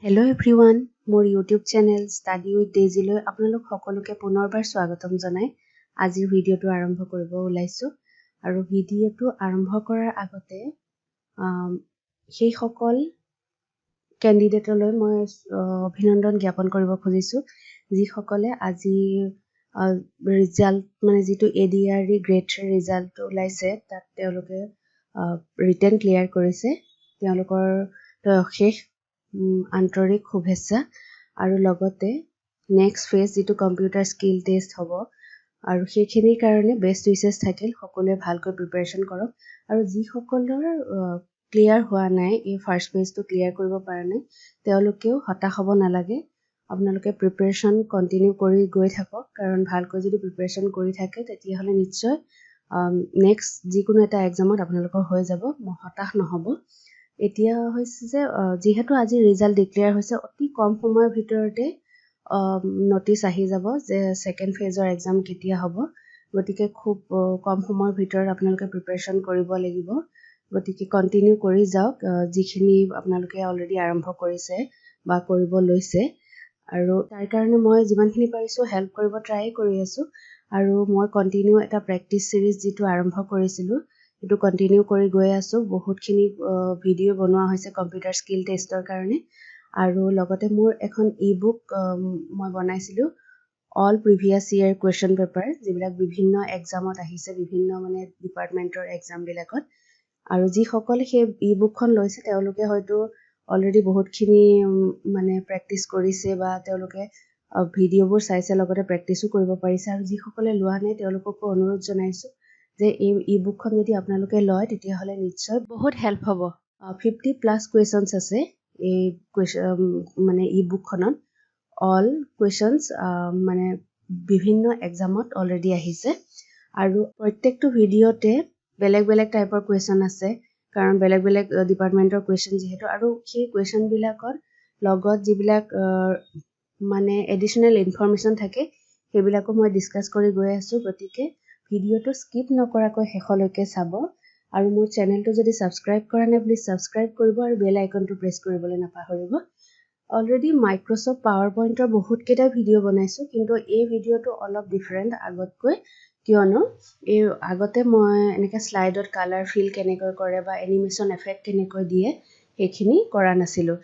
Hello everyone, মোৰ YouTube channel Study with Daisy লৈ আপোনালোক সকলোকে পুনৰবাৰ স্বাগতম জনাই আজিৰ ভিডিঅটো আৰম্ভ কৰিব ওলাইছো আৰু ভিডিঅটো আৰম্ভ কৰাৰ আগতে সেই সকল ক্যান্ডিডেটলৈ মই অভিনন্দন জ্ঞাপন কৰিব খুজিছো যি সকলে আজি ৰিজাল্ট মানে যেটো ADRE গ্ৰেড 3 ৰিজাল্ট ওলাইছে তাত তেওঁলোকে ৰিটেন ক্লিয়াৰ কৰিছে তেওঁলোকৰ শেষ আন্তৰিক শুভেচ্ছা আৰু লগতে নেক্সট ফেজ যেটো কম্পিউটাৰ স্কিল টেষ্ট হ'ব আৰু সেইখিনিৰ কাৰণে বেষ্ট উইচেছ থাকিল সকলোৱে ভালকৈ প্ৰিপাৰেচন কৰক আৰু যি সকলৰ ক্লিয়াৰ হোৱা নাই এই ফাৰ্স্ট পেজটো ক্লিয়াৰ কৰিব পৰা নাই তেওঁলোকেও হতাশ হ'ব নালাগে আপোনালোকে প্ৰিপাৰেচন কন্টিনিউ কৰি গৈ থাকক কাৰণ ভালকৈ যদি প্ৰিপাৰেচন কৰি থাকে তেতিয়া হলে নিশ্চয় নেক্সট যিকোনো এটা এক্সামত আপোনালোকৰ হৈ যাব হতাশ নহব এতিয়া হৈছে যে যেহেতু আজি ৰিজাল্ট ডিক্লেয়াৰ হৈছে অতি কম সময়ৰ ভিতৰতে নোটিস আহি যাব যে সেকেন্ড ফেজৰ এক্সাম কেতিয়া হ'ব গতিকে খুব কম সময়ৰ ভিতৰত আপোনালোকে প্ৰিপাৰেচন কৰিব লাগিব গতিকে কন্টিনিউ কৰি যাওক যিখিনি আপোনালোকে অলৰেডি আৰম্ভ কৰিছে বা কৰিব লৈছে আৰু তাৰ কাৰণে মই যিমানখিনি পাৰিছো হেল্প কৰিব ট্ৰাই কৰি আছো আৰু মই কন্টিনিউ এটা প্ৰেক্টিস সিৰিজ যেটো আৰম্ভ কৰিছিলো এটো কন্টিনিউ কৰি গৈ আছো বহুতখিনি ভিডিও বনোৱা হৈছে কম্পিউটাৰ স্কিল টেষ্টৰ কাৰণে আৰু লগতে মোৰ এখন ইবুক মই বনাইছিলো অল প্ৰিভিয়াস ইয়াৰ কোৱেশ্চন পেপাৰ যিবিলাক বিভিন্ন এক্সামত আহিছে বিভিন্ন মানে ডিপাৰ্টমেন্টৰ এক্সাম বিলাকত আৰু যি সকলে সেই ইবুকখন লৈছে তেওঁলোকে হয়তো অলৰেডি বহুতখিনি মানে প্ৰেক্টিস কৰিছে বা তেওঁলোকে ভিডিওবোৰ চাইছে লগতে প্ৰেক্টিসও কৰিব পাৰিছে আৰু যি সকলে লোৱা নাই তেওঁলোকক অনুৰোধ জনাইছো যে এই ইবুকখন যদি আপোনালোকে লয় তেতিয়া হলে নিশ্চয় বহুত হেল্প হ'ব 50 প্লাস কোৱেশ্চনস আছে এই মানে ইবুকখনত অল কোৱেশ্চনস মানে বিভিন্ন এক্সামত অলৰেডি আহিছে আৰু প্ৰত্যেকটো ভিডিওতে বেলেগ বেলেগ টাইপৰ কোৱেশ্চন আছে কাৰণ বেলেগ বেলেগ ডিপাৰ্টমেন্টৰ কোৱেশ্চন যেহেতু আৰু সেই কোৱেশ্চন বিলাকৰ লগত যিবিলাক মানে এডিশনাল ইনফৰমেশন থাকে সেইবিলাকো মই ডিসকাস কৰি গৈ আছো গতিকে ভিডিওটো স্কিপ নকৰাকৈ শেষলৈকে চাব আৰু মোৰ চেনেলটো যদি সাবস্ক্ৰাইব কৰা নাই প্লিজ সাবস্ক্ৰাইব কৰিব আৰু বেল আইকনটো প্ৰেছ কৰিবলৈ নাপাহৰিব অলৰেডি মাইক্ৰসফট পাৱাৰপইণ্টৰ বহুত কেইটা ভিডিও বনাইছো কিন্তু এই ভিডিওটো অলপ ডিফাৰেন্ট আগতকৈ কিয়নো এই আগতে মই এনেকা স্লাইডত কালাৰ ফিল কেনেকৈ কৰে বা এনিমেচন এফেক্ট কেনেকৈ দিয়ে সেইখিনি কৰা নাছিলো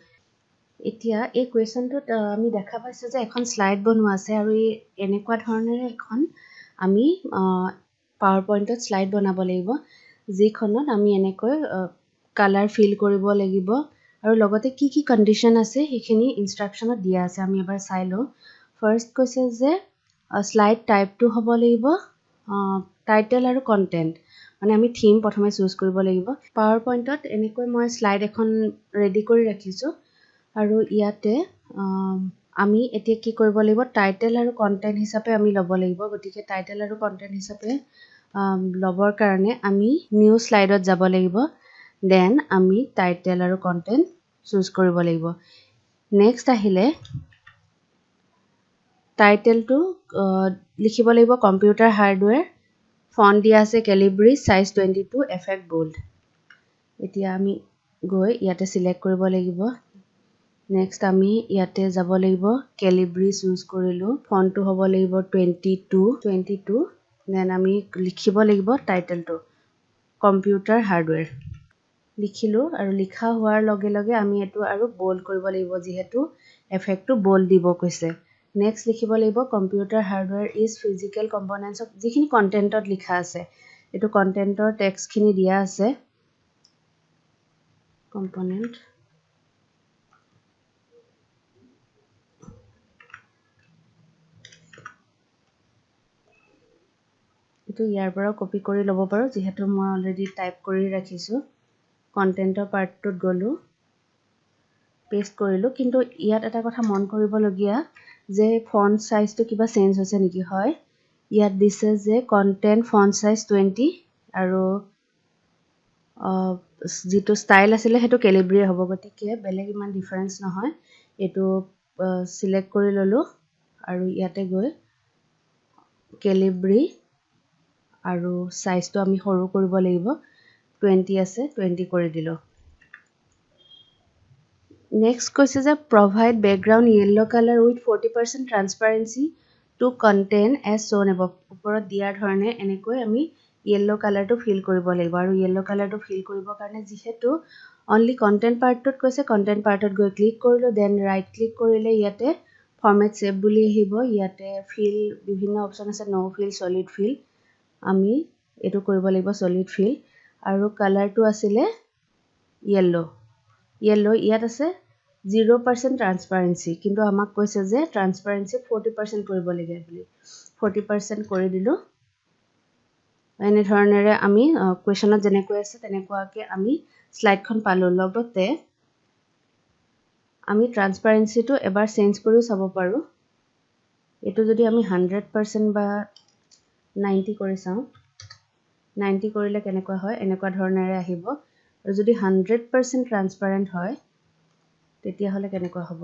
এতিয়া এই কোৱেশ্চনটোত আমি দেখা পাইছো যে এখন স্লাইড বনোৱা আছে আৰু এই এনেকুৱা ধৰণেৰে এখন আমি পাৱাৰপইণ্টত স্লাইড বনাব লাগিব যিখনত আমি এনেকৈ কালাৰ ফিল কৰিব লাগিব আৰু লগতে কি কি কন্ডিশন আছে সেইখিনি ইনষ্ট্ৰাকচনত দিয়া আছে আমি এবাৰ চাই লওঁ ফাৰ্স্ট কৈছে যে স্লাইড টাইপটো হ'ব লাগিব টাইটেল আৰু কন্টেন্ট মানে আমি থিম প্ৰথমে চুজ কৰিব লাগিব পাৱাৰপইণ্টত এনেকৈ মই স্লাইড এখন ৰেডি কৰি ৰাখিছো আৰু ইয়াতে আমি এতিয়া কি কৰিব লাগিব টাইটেল আৰু কন্টেন্ট হিচাপে আমি ল'ব লাগিব গতিকে টাইটেল আৰু কন্টেন্ট হিচাপে লবৰ কাৰণে আমি নিউ স্লাইডত যাব লাগিব দেন আমি টাইটেল আৰু কন্টেন্ট চুজ কৰিব লাগিব নেক্সট আহিলে টাইটেলটো লিখিব লাগিব কম্পিউটাৰ হাৰ্ডৱেৰ ফন্ট দিয়া আছে ক্যালিব্ৰি সাইজ 22 এফেক্ট বোল্ড এতিয়া আমি গৈ ইয়াতে সিলেক্ট কৰিব লাগিব নেক্সট আমি ইয়াতে যাব লাগিব ক্যালিব্ৰি চুজ কৰিলো ফন্টটো হ'ব লাগিব 22 দেন আমি লিখিব লাগিব টাইটেলটো কম্পিউটাৰ হাৰ্ডৱেৰ লিখিলো আৰু লিখা হোৱাৰ লগে লগে আমি এটো আৰু বোল্ড কৰিব লাগিব যেহেতু এফেক্টটো বোল্ড দিব কৈছে নেক্সট লিখিব লাগিব computer hardware is physical components of যিখিনি কন্টেন্টত লিখা আছে এটো কন্টেন্টৰ টেক্সট খিনি দিয়া আছে কম্পোনেন্ট এটো ইয়াৰ পৰা কপি কৰি ল'ব পাৰো যেহেতু মই অলৰেডি টাইপ কৰি ৰাখিছো কন্টেন্টৰ পাৰ্টটোত গলো পেষ্ট কৰিলো কিন্তু ইয়াত এটা কথা মন কৰিবলগীয়া যে ফন্ট সাইজটো কিবা চেঞ্জ হৈছে নেকি হয় ইয়াত দিছে যে কন্টেন্ট ফন্ট সাইজ 20 আৰু যেটো ষ্টাইল আছিল হেতু ক্যালিব্ৰি হ'ব গতিকে বেলেগ ইমান ডিফাৰেন্স নহয় এটো সিলেক্ট কৰি ললো আৰু ইয়াতে গৈ ক্যালিব্ৰি আৰু সাইজটো আমি সৰু কৰিব লাগিব 20 আছে 20 কৰি দিলো নেক্সট কৈছে যে provide background yellow color with 40% transparency to content as shown above. ওপৰত দিয়াৰ ধৰণে এনেকৈ আমি yellow colorটো ফিল কৰিব লাগিব আৰু yellow colorটো ফিল কৰিবৰ কাৰণে যিহেতু only content partত কৈছে content partত গৈ ক্লিক কৰিলো then right click কৰিলে ইয়াতে format shape বুলি আহিব ইয়াতে fill বিভিন্ন অপচন আছে no fill solid fill আমি এটো কৰিব লাগিব solid fill আৰু কালাৰটো আছিলে yellow ইয়াত আছে 0% transparency কিন্তু আমাক কৈছে যে transparency 40% কৰিব লাগে বুলি 40% কৰি দিলো এনে ধৰণেৰে আমি কোৱেশ্চনত যেনেকৈ আছে তেনেকুৱাকে আমি স্লাইডখন পালো লগতে আমি ট্ৰান্সপাৰেন্সিটো এবাৰ চেঞ্জ কৰিও চাব পাৰো এটো যদি আমি 100% বা 90 কৰি চাও 90 কৰিলে কেনেকুৱা হয় এনেকুৱা ধৰণেৰে আহিব আৰু যদি 100% ট্ৰান্সপাৰেন্ট হয় তেতিয়া হলে কেনেকুৱা হ'ব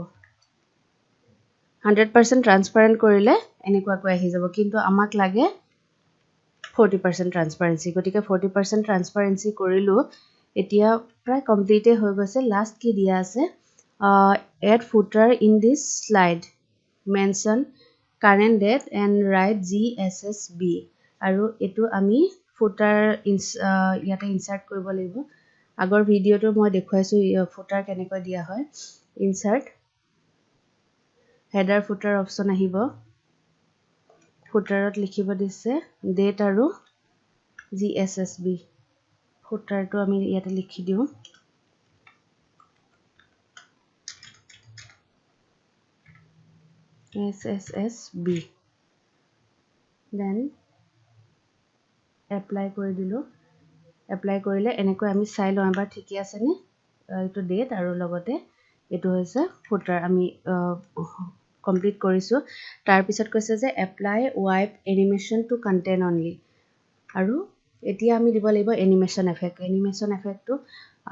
100% ট্ৰান্সপাৰেন্ট কৰিলে এনেকুৱাকৈ আহি যাব কিন্তু আমাক লাগে 40% ট্ৰান্সপাৰেন্সি গতিকে 40% ট্ৰান্সপাৰেন্সি কৰিলো এতিয়া প্ৰায় কমপ্লিটে হৈ গৈছে লাষ্ট কি দিয়া আছে add footer in this slide mention current date and write GSSB আৰু এটো আমি footer ইয়াতে ইনসাৰ্ট কৰিব লাগিব আগৰ ভিডিওটো মই দেখুৱাইছো footer কেনেকৈ দিয়া হয় insert header footer option আহিব footerত লিখিব দিছে date আৰু GSSB footerটো আমি ইয়াতে লিখি দিও SSSB then apply কৰি দিলো apply কৰিলে এনেকৈ আমি চাই লওঁ এবাৰ ঠিকে আছে নে এটো ডেট আৰু লগতে এটো হৈছে ফুটাৰ আমি কমপ্লিট কৰিছো তাৰ পিছত কৈছে যে apply wipe animation to content only আৰু এতিয়া আমি দিব লাগিব এনিমেশন এফেক্টটো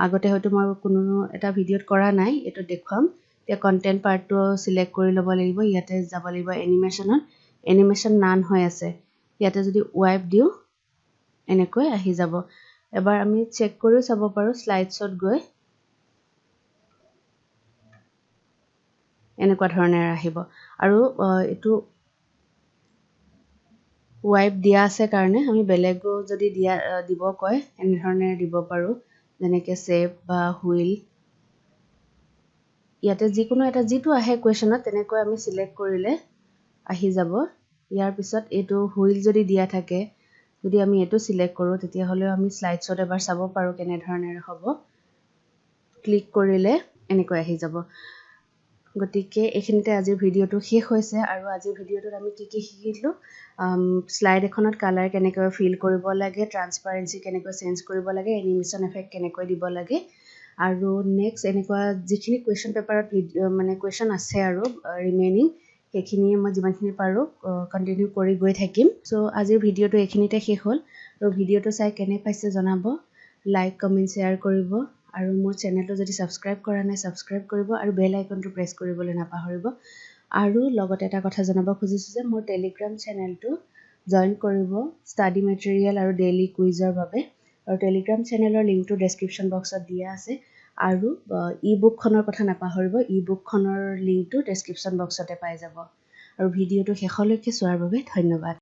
আগতে হয়তো মই কোনো এটা ভিডিওত কৰা নাই এটো দেখুৱাম তে কন্টেন্ট পাৰ্টটো সিলেক্ট কৰি ল'ব লাগিব ইয়াতে যাব লাগিব এনিমেশন নান হৈ আছে ইয়াতে যদি ওয়াইপ দিও এনেকৈ আহি যাব এবাৰ আমি চেক কৰি চাব পাৰো স্লাইডছত গৈ এনেকুৱা ধৰণেৰে আহিব আৰু এটো ওয়াইপ দিয়া আছে কাৰণে আমি বেলেগো যদি দিব কয় এনে ধৰণেৰে দিব পাৰো যেনেকৈ সেভ বা হুইল ইয়াতে যিকোনো এটা যেটো আহে কোৱেশ্চনত তেনেকৈ আমি সিলেক্ট কৰিলে আহি যাব ইয়াৰ পিছত এটো হুইল যদি দিয়া থাকে যদি আমি এটো সিলেক্ট কৰো তেতিয়া হলে আমি স্লাইডছত এবাৰ চাব পাৰো কেনে ধৰণেৰে হ'ব ক্লিক কৰিলে এনেকৈ আহি যাব গতিকে এখিনিতে আজিৰ ভিডিওটো শেষ হৈছে আৰু আজিৰ ভিডিওটোত আমি কি শিকিলো স্লাইড এখনত কালাৰ কেনেকৈ ফিল কৰিব লাগে ট্ৰান্সপাৰেন্সি কেনেকৈ চেঞ্জ কৰিব লাগে এনিমেশন এফেক্ট কেনেকৈ দিব লাগে আৰু নেক্সট এনেকুৱা যিখিনি কোৱেশ্চন পেপাৰত মানে কোৱেশ্চন আছে আৰু ৰিমেইনিং এখিনি মই যিমানখিনি পাৰো কন্টিনিউ কৰি গৈ থাকিম সো আজিৰ ভিডিওটো এখিনিতে শেষ হ'ল আৰু ভিডিওটো চাই কেনে পাইছে জনাব লাইক কমেন্ট শেয়াৰ কৰিব আৰু মোৰ চেনেলটো যদি সাবস্ক্ৰাইব কৰা নাই সাবস্ক্ৰাইব কৰিব আৰু বেল আইকনটো প্ৰেছ কৰিবলৈ নাপাহৰিব আৰু লগতে এটা কথা জনাব খুজিছো যে মোৰ টেলিগ্ৰাম চেনেলটো জয়েন কৰিব ষ্টাডি মেটেৰিয়েল আৰু ডেইলি কুইজৰ বাবে আৰু টেলিগ্ৰাম চেনেলৰ লিংকটো ডেসক্ৰিপচন বক্সত দিয়া আছে আৰু ইবুক খনৰ কথা নাপাহৰিব ইবুক খনৰ লিংকটো ডেসক্ৰিপচন বক্সতে পাই যাব আৰু ভিডিওটো শেষলৈকে চোৱাৰ বাবে ধন্যবাদ